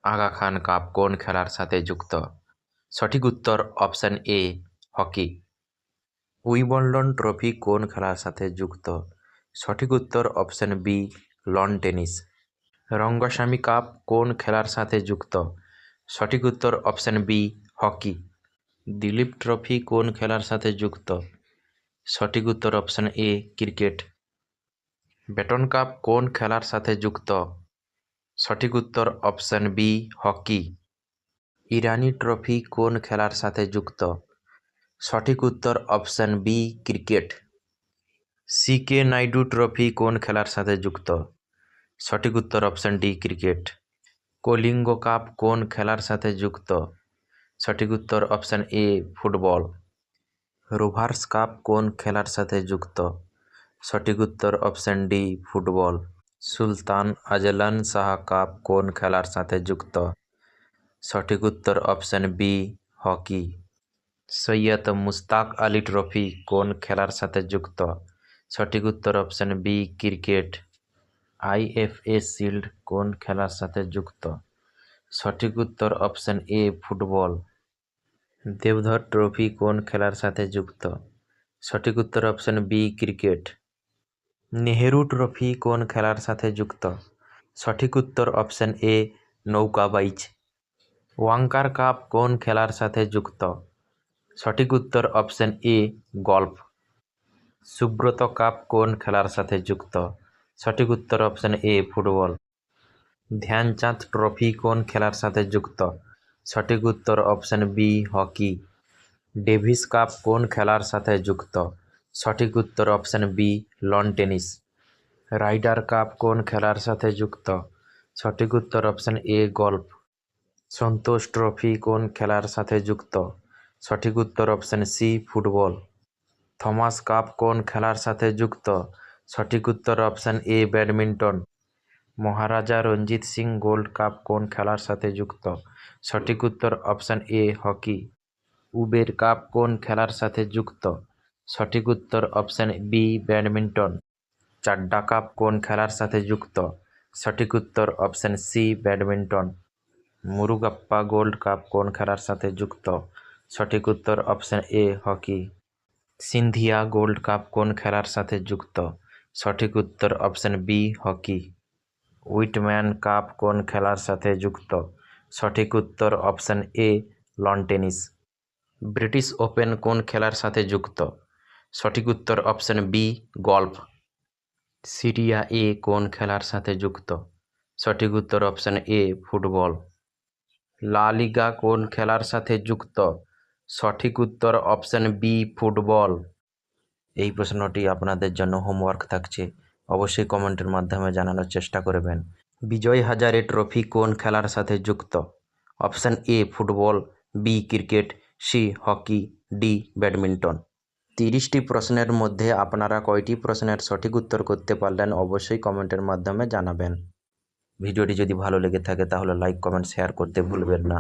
Aga Khan cup কোন খেলার সাথে যুক্ত? সঠিক উত্তর option A hockey. Wimbledon trophy কোন খেলার সাথে যুক্ত? সঠিক উত্তর option B lawn tennis. Rangaswamy cup কোন খেলার সাথে যুক্ত? সঠিক উত্তর option B hockey. Dilip trophy কোন খেলার সাথে যুক্ত? সঠিক উত্তর option A cricket. Beighton cup কোন খেলার সাথে যুক্ত? সঠিক উত্তর option B hockey. Irani trophy কোন খেলার সাথে যুক্ত? সঠিক উত্তর option B cricket. CK Naidu trophy কোন খেলার সাথে যুক্ত? সঠিক উত্তর option D cricket. Kalinga cup কোন খেলার সাথে যুক্ত? সঠিক উত্তর option A football. Rovers cup কোন খেলার সাথে যুক্ত? সঠিক উত্তর option D football. Sultan Azlan Shah cup কোন খেলার সাথে যুক্ত? সঠিক উত্তর option B hockey. Syed Mushtaq Ali trophy কোন খেলার সাথে যুক্ত? সঠিক উত্তর option B cricket. IFA shield কোন খেলার সাথে যুক্ত? সঠিক উত্তর option A football. Deodhar trophy কোন খেলার সাথে যুক্ত? সঠিক উত্তর option B cricket. Nehru trophy কোন খেলার সাথে যুক্ত? সঠিক উত্তর অপশন এ নৌকাবাইজ। ওয়াঙ্কার কাপ কোন খেলার সাথে যুক্ত? সঠিক উত্তর option A golf. Subroto cup কোন খেলার সাথে যুক্ত? সঠিক উত্তর option A football. Dhyan Chand trophy কোন খেলার সাথে যুক্ত? সঠিক উত্তর option B hockey. Davis cup কোন খেলার সাথে যুক্ত? সঠিক উত্তর option B lawn tennis. Ryder cup কোন খেলার সাথে যুক্ত? সঠিক উত্তর option A golf. Santosh trophy কোন খেলার সাথে যুক্ত? সঠিক উত্তর option C football. Thomas cup কোন খেলার সাথে যুক্ত? সঠিক উত্তর option A badminton. Maharaja Ranjit Singh gold cup কোন খেলার সাথে যুক্ত? সঠিক উত্তর option A hockey. Uber cup কোন খেলার সাথে যুক্ত? সঠিক উত্তর option B badminton. Chadha cup কোন খেলার সাথে যুক্ত? সঠিক উত্তর option C badminton. Murugappa gold cup কোন খেলার সাথে যুক্ত? সঠিক উত্তর option A hockey. Scindia gold cup কোন খেলার সাথে যুক্ত? সঠিক উত্তর option B hockey. Whitman cup কোন খেলার সাথে যুক্ত? সঠিক উত্তর অপশন এ লন টেনিস। ব্রিটিশ ওপেন কোন খেলার সাথে যুক্ত? সঠিক উত্তর option B golf. Serie A কোন খেলার সাথে যুক্ত? সঠিক উত্তর অপশন এ ফুটবল। লা লিগা কোন খেলার সাথে যুক্ত? সঠিক উত্তর অপশন বি ফুটবল। এই প্রশ্নটি আপনাদের জন্য হোমওয়ার্ক থাকছে, অবশ্যই কমেন্টের মাধ্যমে জানানোর চেষ্টা করবেন। বিজয় হাজারে ট্রফি কোন খেলার সাথে যুক্ত? Option A football, B cricket, C hockey, D badminton. 30টি প্রশ্নের মধ্যে আপনারা কয়টি প্রশ্নের সঠিক উত্তর করতে পারলেন অবশ্যই কমেন্টের মাধ্যমে জানাবেন। ভিডিওটি যদি ভালো লেগে থাকে তাহলে লাইক, কমেন্ট, শেয়ার করতে ভুলবেন না।